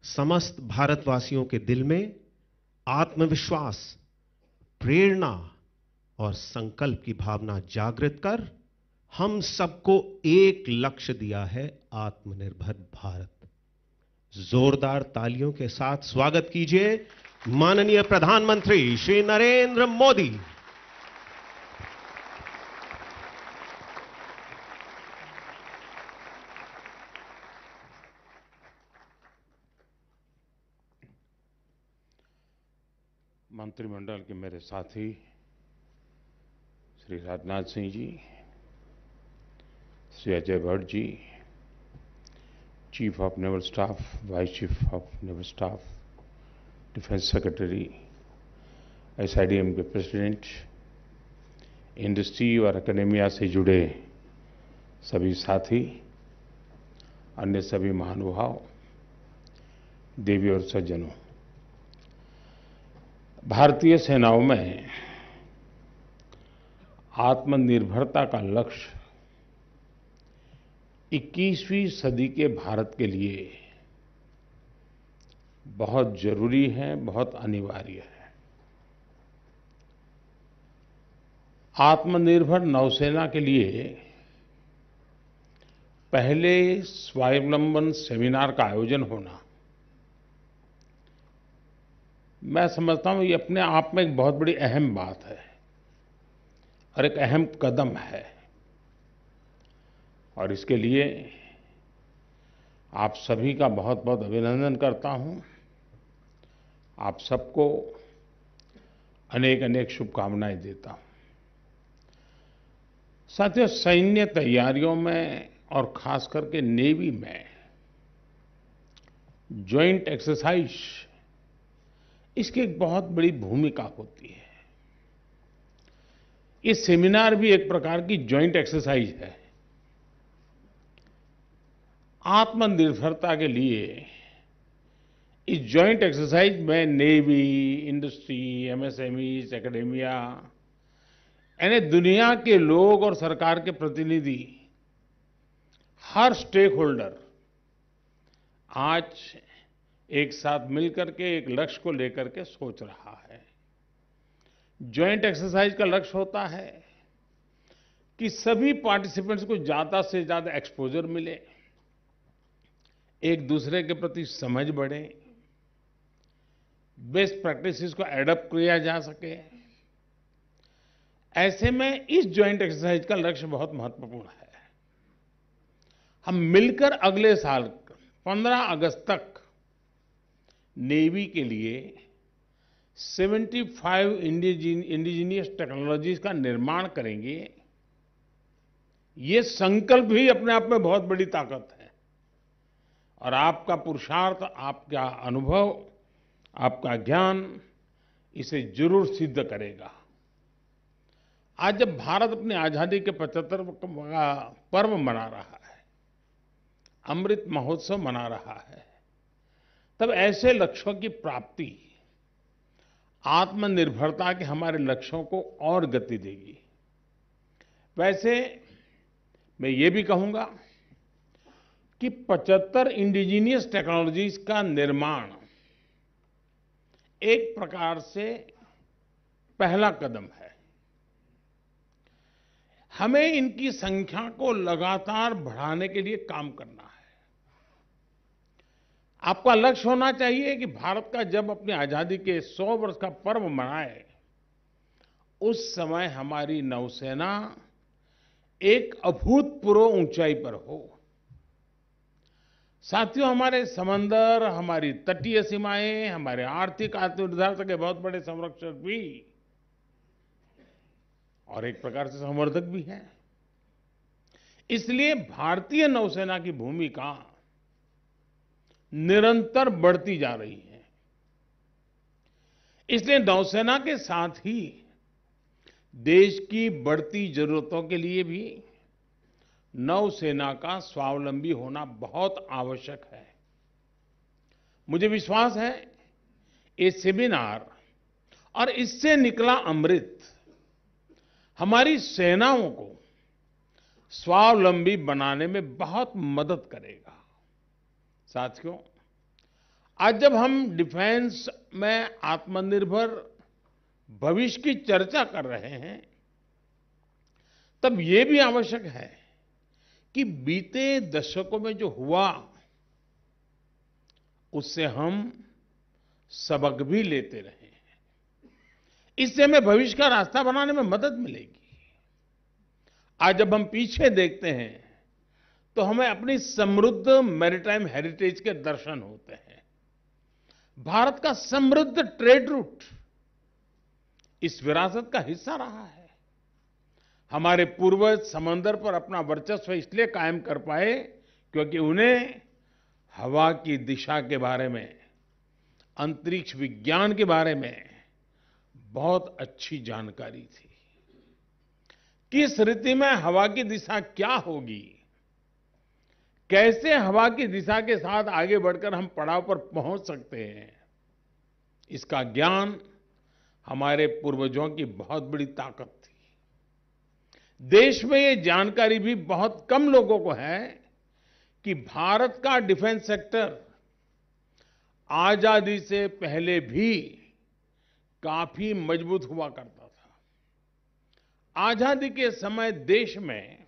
समस्त भारतवासियों के दिल में आत्मविश्वास, प्रेरणा और संकल्प की भावना जागृत कर हम सबको एक लक्ष्य दिया है, आत्मनिर्भर भारत। जोरदार तालियों के साथ स्वागत कीजिए माननीय प्रधानमंत्री श्री नरेंद्र मोदी। मंत्रिमंडल के मेरे साथी Shri Rajnath Singh ji, Shri Ajay Bhatt ji, chief of naval staff, vice chief of naval staff, defence secretary, SIDM के प्रेसिडेंट, इंडस्ट्री और एकेडेमिया से जुड़े सभी साथी, अन्य सभी महानुभाव, देवी और सज्जनों, भारतीय सेनाओं में आत्मनिर्भरता का लक्ष्य 21वीं सदी के भारत के लिए बहुत जरूरी है, बहुत अनिवार्य है। आत्मनिर्भर नौसेना के लिए पहले स्वावलंबन सेमिनार का आयोजन होना, मैं समझता हूं ये अपने आप में एक बहुत बड़ी अहम बात है और एक अहम कदम है। और इसके लिए आप सभी का बहुत बहुत अभिनंदन करता हूं। आप सबको अनेक अनेक शुभकामनाएं देता हूं। साथियों, सैन्य तैयारियों में और खास करके नेवी में जॉइंट एक्सरसाइज, इसकी एक बहुत बड़ी भूमिका होती है। ये सेमिनार भी एक प्रकार की जॉइंट एक्सरसाइज है। आत्मनिर्भरता के लिए इस जॉइंट एक्सरसाइज में नेवी, इंडस्ट्री, MSMEs, एकेडेमिया, यानी दुनिया के लोग और सरकार के प्रतिनिधि, हर स्टेक होल्डर आज एक साथ मिलकर के एक लक्ष्य को लेकर के सोच रहा है। जॉइंट एक्सरसाइज का लक्ष्य होता है कि सभी पार्टिसिपेंट्स को ज्यादा से ज्यादा एक्सपोजर मिले, एक दूसरे के प्रति समझ बढ़े, बेस्ट प्रैक्टिसेस को एडॉप्ट किया जा सके। ऐसे में इस जॉइंट एक्सरसाइज का लक्ष्य बहुत महत्वपूर्ण है। हम मिलकर अगले साल 15 अगस्त तक नेवी के लिए 75 इंडिजिनियस टेक्नोलॉजीज का निर्माण करेंगे। ये संकल्प ही अपने आप में बहुत बड़ी ताकत है और आपका पुरुषार्थ, आपका अनुभव, आपका ज्ञान इसे जरूर सिद्ध करेगा। आज जब भारत अपनी आजादी के 75 का पर्व मना रहा है, अमृत महोत्सव मना रहा है, तब ऐसे लक्ष्यों की प्राप्ति आत्मनिर्भरता के हमारे लक्ष्यों को और गति देगी। वैसे मैं ये भी कहूंगा कि 75 इंडिजिनियस टेक्नोलॉजीज का निर्माण एक प्रकार से पहला कदम है। हमें इनकी संख्या को लगातार बढ़ाने के लिए काम करना है। आपका लक्ष्य होना चाहिए कि भारत का जब अपनी आजादी के 100 वर्ष का पर्व मनाए, उस समय हमारी नौसेना एक अभूतपूर्व ऊंचाई पर हो। साथियों, हमारे समंदर, हमारी तटीय सीमाएं, हमारे आर्थिक आत्मनिर्भरता के बहुत बड़े संरक्षक भी और एक प्रकार से संवर्धक भी हैं। इसलिए भारतीय नौसेना की भूमिका निरंतर बढ़ती जा रही है। इसलिए नौसेना के साथ ही देश की बढ़ती जरूरतों के लिए भी नौसेना का स्वावलंबी होना बहुत आवश्यक है। मुझे विश्वास है ये सेमिनार और इससे निकला अमृत हमारी सेनाओं को स्वावलंबी बनाने में बहुत मदद करेगा। साथियों, आज जब हम डिफेंस में आत्मनिर्भर भविष्य की चर्चा कर रहे हैं, तब ये भी आवश्यक है कि बीते दशकों में जो हुआ उससे हम सबक भी लेते रहे। इससे हमें भविष्य का रास्ता बनाने में मदद मिलेगी। आज जब हम पीछे देखते हैं तो हमें अपनी समृद्ध मैरीटाइम हेरिटेज के दर्शन होते हैं। भारत का समृद्ध ट्रेड रूट इस विरासत का हिस्सा रहा है। हमारे पूर्वज समंदर पर अपना वर्चस्व इसलिए कायम कर पाए क्योंकि उन्हें हवा की दिशा के बारे में, अंतरिक्ष विज्ञान के बारे में बहुत अच्छी जानकारी थी। किस ऋतु में हवा की दिशा क्या होगी, कैसे हवा की दिशा के साथ आगे बढ़कर हम पड़ाव पर पहुंच सकते हैं, इसका ज्ञान हमारे पूर्वजों की बहुत बड़ी ताकत थी। देश में ये जानकारी भी बहुत कम लोगों को है कि भारत का डिफेंस सेक्टर आजादी से पहले भी काफी मजबूत हुआ करता था। आजादी के समय देश में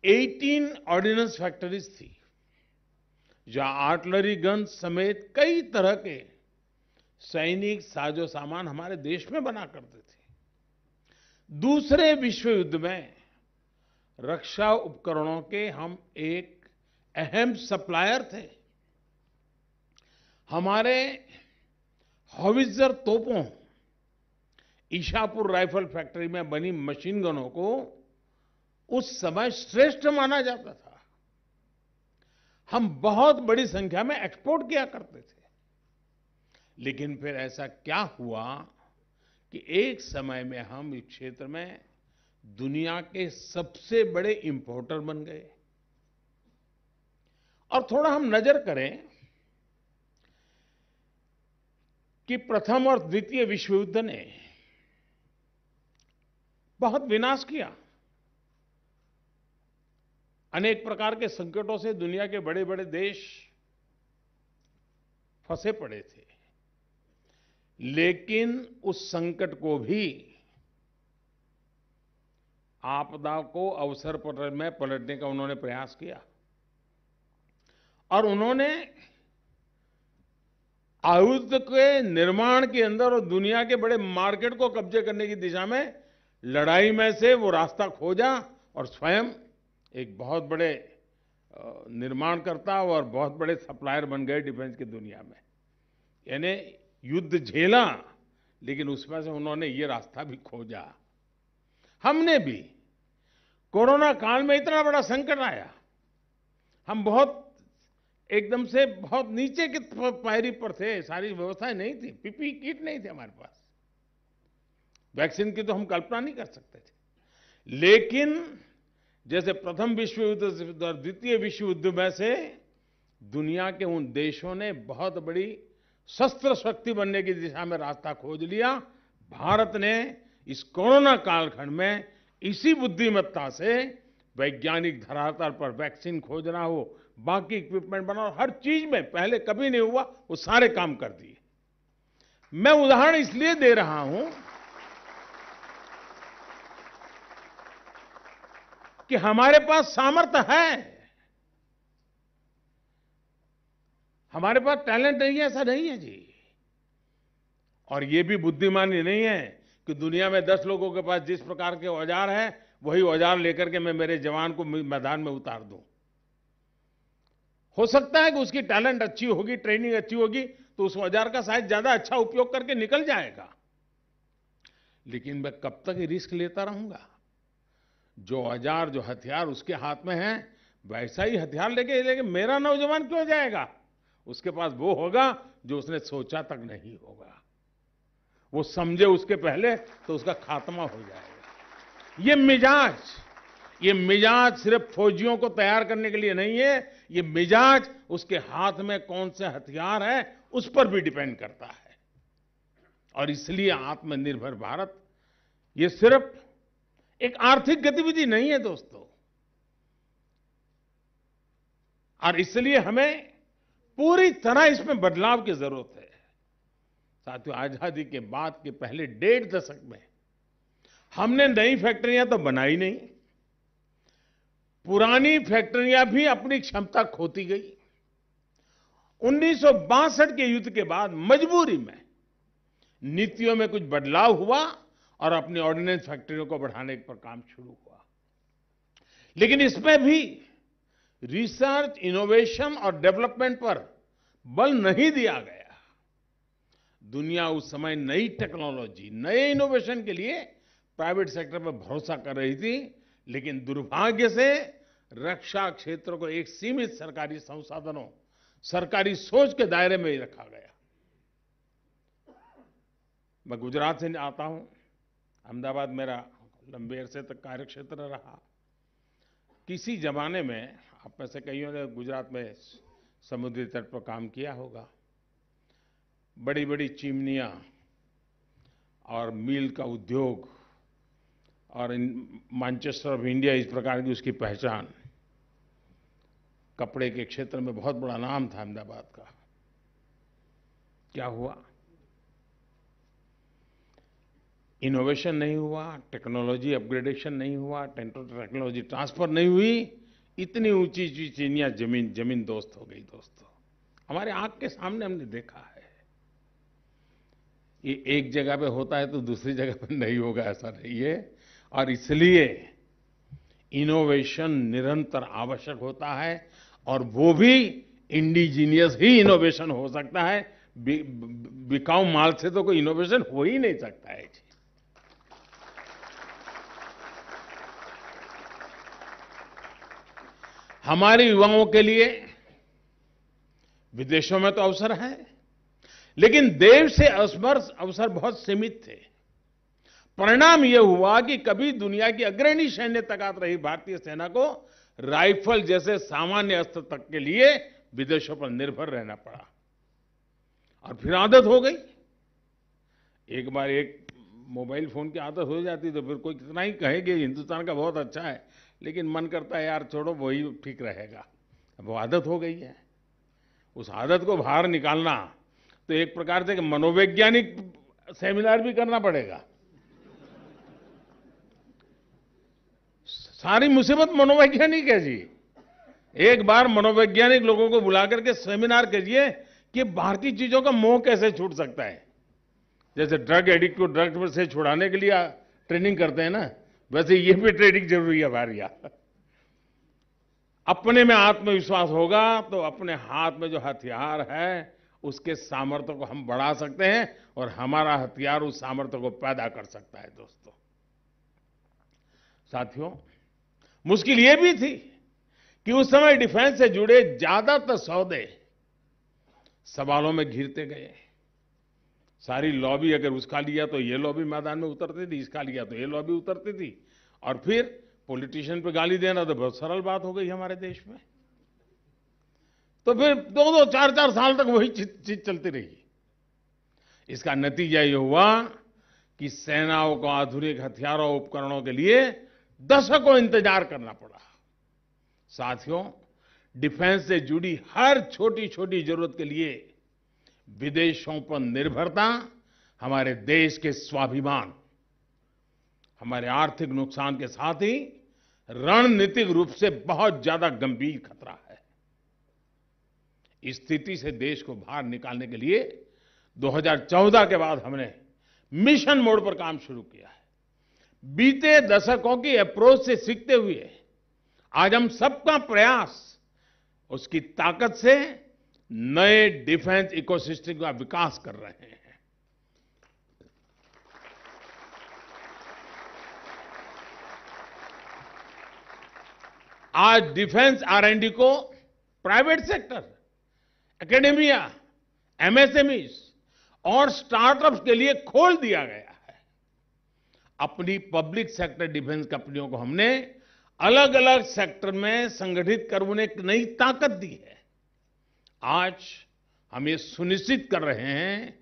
18 ऑर्डिनेंस फैक्ट्रीज थी, जहां आर्टिलरी गन समेत कई तरह के सैनिक साजो सामान हमारे देश में बना करते थे। दूसरे विश्व युद्ध में रक्षा उपकरणों के हम एक अहम सप्लायर थे। हमारे हॉवित्जर तोपों, ईशापुर राइफल फैक्ट्री में बनी मशीन गनों को उस समय श्रेष्ठ माना जाता था। हम बहुत बड़ी संख्या में एक्सपोर्ट किया करते थे। लेकिन फिर ऐसा क्या हुआ कि एक समय में हम इस क्षेत्र में दुनिया के सबसे बड़े इंपोर्टर बन गए। और थोड़ा हम नजर करें कि प्रथम और द्वितीय विश्व युद्ध ने बहुत विनाश किया। अनेक प्रकार के संकटों से दुनिया के बड़े बड़े देश फंसे पड़े थे, लेकिन उस संकट को भी आपदा को अवसर पर में पलटने का उन्होंने प्रयास किया। और उन्होंने आयुध के निर्माण के अंदर और दुनिया के बड़े मार्केट को कब्जे करने की दिशा में लड़ाई में से वो रास्ता खोजा और स्वयं एक बहुत बड़े निर्माणकर्ता और बहुत बड़े सप्लायर बन गए डिफेंस की दुनिया में। यानी युद्ध झेला, लेकिन उसमें से उन्होंने ये रास्ता भी खोजा। हमने भी कोरोना काल में इतना बड़ा संकट आया, हम बहुत एकदम से बहुत नीचे की पायरी पर थे, सारी व्यवस्थाएं नहीं थी, पीपीई किट नहीं थी हमारे पास, वैक्सीन की तो हम कल्पना नहीं कर सकते थे। लेकिन जैसे प्रथम विश्व युद्ध और द्वितीय विश्व युद्ध में से दुनिया के उन देशों ने बहुत बड़ी शस्त्र शक्ति बनने की दिशा में रास्ता खोज लिया, भारत ने इस कोरोना कालखंड में इसी बुद्धिमत्ता से वैज्ञानिक धरातल पर वैक्सीन खोजना हो, बाकी इक्विपमेंट बनाओ, हर चीज में पहले कभी नहीं हुआ वो सारे काम कर दिए। मैं उदाहरण इसलिए दे रहा हूं कि हमारे पास सामर्थ्य है, हमारे पास टैलेंट नहीं है, ऐसा नहीं है जी। और ये भी बुद्धिमानी नहीं है कि दुनिया में 10 लोगों के पास जिस प्रकार के औजार हैं वही औजार लेकर के मैं मेरे जवान को मैदान में उतार दूं। हो सकता है कि उसकी टैलेंट अच्छी होगी, ट्रेनिंग अच्छी होगी, तो उस औजार का शायद ज्यादा अच्छा उपयोग करके निकल जाएगा। लेकिन मैं कब तक रिस्क लेता रहूंगा? जो औजार, जो हथियार उसके हाथ में है, वैसा ही हथियार लेके मेरा नौजवान क्यों जाएगा? उसके पास वो होगा जो उसने सोचा तक नहीं होगा। वो समझे उसके पहले तो उसका खात्मा हो जाएगा। ये मिजाज सिर्फ फौजियों को तैयार करने के लिए नहीं है, ये मिजाज उसके हाथ में कौन से हथियार है उस पर भी डिपेंड करता है। और इसलिए आत्मनिर्भर भारत ये सिर्फ एक आर्थिक गतिविधि नहीं है दोस्तों, और इसलिए हमें पूरी तरह इसमें बदलाव की जरूरत है। साथियों, आजादी के बाद के पहले 1.5 दशक में हमने नई फैक्ट्रियां तो बनाई नहीं, पुरानी फैक्ट्रियां भी अपनी क्षमता खोती गई। 1962 के युद्ध के बाद मजबूरी में नीतियों में कुछ बदलाव हुआ और अपनी ऑर्डिनेंस फैक्ट्रियों को बढ़ाने पर काम शुरू हुआ। लेकिन इसमें भी रिसर्च, इनोवेशन और डेवलपमेंट पर बल नहीं दिया गया। दुनिया उस समय नई टेक्नोलॉजी, नए इनोवेशन के लिए प्राइवेट सेक्टर पर भरोसा कर रही थी, लेकिन दुर्भाग्य से रक्षा क्षेत्र को एक सीमित सरकारी संसाधनों, सरकारी सोच के दायरे में ही रखा गया। मैं गुजरात से आता हूं, अहमदाबाद मेरा लंबे अरसे तक कार्य क्षेत्र रहा। किसी जमाने में आप में से कईयों ने गुजरात में समुद्री तट पर काम किया होगा। बड़ी बड़ी चिमनियां और मील का उद्योग और मैनचेस्टर ऑफ इंडिया, इस प्रकार की उसकी पहचान। कपड़े के क्षेत्र में बहुत बड़ा नाम था अहमदाबाद का। क्या हुआ? इनोवेशन नहीं हुआ, टेक्नोलॉजी अपग्रेडेशन नहीं हुआ, टेक्नोलॉजी ट्रांसफर नहीं हुई। इतनी ऊंची ऊंची चिड़ियां जमीन दोस्त हो गई। दोस्तों, हमारे आंख के सामने हमने देखा है। ये एक जगह पे होता है तो दूसरी जगह पे नहीं होगा, ऐसा नहीं है। और इसलिए इनोवेशन निरंतर आवश्यक होता है, और वो भी इंडिजीनियस ही इनोवेशन हो सकता है। बिकाऊ माल से तो कोई इनोवेशन हो ही नहीं सकता है जी। हमारे युवाओं के लिए विदेशों में तो अवसर है, लेकिन देश से अवसर बहुत सीमित थे। परिणाम यह हुआ कि कभी दुनिया की अग्रणी सैन्य ताकत रही भारतीय सेना को राइफल जैसे सामान्य अस्त्र तक के लिए विदेशों पर निर्भर रहना पड़ा, और फिर आदत हो गई। एक बार एक मोबाइल फोन की आदत हो जाती तो फिर कोई कितना ही कहेगा हिंदुस्तान का बहुत अच्छा है, लेकिन मन करता है यार छोड़ो, वही ठीक रहेगा। अब वो आदत हो गई है। उस आदत को बाहर निकालना तो एक प्रकार से मनोवैज्ञानिक सेमिनार भी करना पड़ेगा। सारी मुसीबत मनोवैज्ञानिक है जी। एक बार मनोवैज्ञानिक लोगों को बुला करके सेमिनार करिए कि भारतीय चीजों का मोह कैसे छूट सकता है। जैसे ड्रग एडिक्ट को ड्रग से छुड़ाने के लिए ट्रेनिंग करते हैं ना, वैसे ये भी ट्रेनिंग जरूरी है हमारे यहाँ। अपने में आत्मविश्वास होगा तो अपने हाथ में जो हथियार है उसके सामर्थ्य को हम बढ़ा सकते हैं, और हमारा हथियार उस सामर्थ्य को पैदा कर सकता है। दोस्तों, साथियों, मुश्किल ये भी थी कि उस समय डिफेंस से जुड़े ज्यादातर सौदे सवालों में घिरते गए। सारी लॉबी अगर उसका लिया तो ये लॉबी मैदान में उतरती थी, इसका लिया तो ये लॉबी उतरती थी, और फिर पॉलिटिशियन पे गाली देना तो बहुत सरल बात हो गई हमारे देश में। तो फिर 2-2, 4-4 साल तक वही चीज चलती रही। इसका नतीजा ये हुआ कि सेनाओं को आधुनिक हथियारों उपकरणों के लिए दशकों इंतजार करना पड़ा। साथियों, डिफेंस से जुड़ी हर छोटी छोटी जरूरत के लिए विदेशों पर निर्भरता हमारे देश के स्वाभिमान, हमारे आर्थिक नुकसान के साथ ही रणनीतिक रूप से बहुत ज्यादा गंभीर खतरा है। इस स्थिति से देश को बाहर निकालने के लिए 2014 के बाद हमने मिशन मोड पर काम शुरू किया है। बीते दशकों की अप्रोच से सीखते हुए आज हम सबका प्रयास उसकी ताकत से नए डिफेंस इकोसिस्टम का विकास कर रहे हैं। आज डिफेंस R&D को प्राइवेट सेक्टर, एकेडेमिया, MSMEs और स्टार्टअप्स के लिए खोल दिया गया है। अपनी पब्लिक सेक्टर डिफेंस कंपनियों को हमने अलग अलग सेक्टर में संगठित कर उन्हें एक नई ताकत दी है। आज हम ये सुनिश्चित कर रहे हैं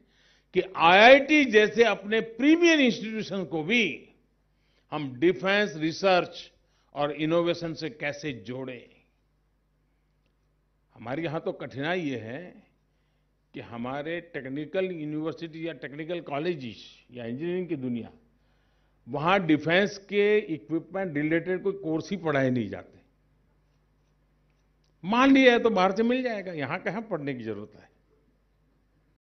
कि IIT जैसे अपने प्रीमियर इंस्टीट्यूशन को भी हम डिफेंस रिसर्च और इनोवेशन से कैसे जोड़ें। हमारे यहाँ तो कठिनाई ये है कि हमारे टेक्निकल यूनिवर्सिटी या टेक्निकल कॉलेजेस या इंजीनियरिंग की दुनिया, वहाँ डिफेंस के इक्विपमेंट रिलेटेड कोई कोर्स ही पढ़ाए नहीं जाते। मान लिया है तो बाहर से मिल जाएगा, यहाँ कहाँ पढ़ने की जरूरत है।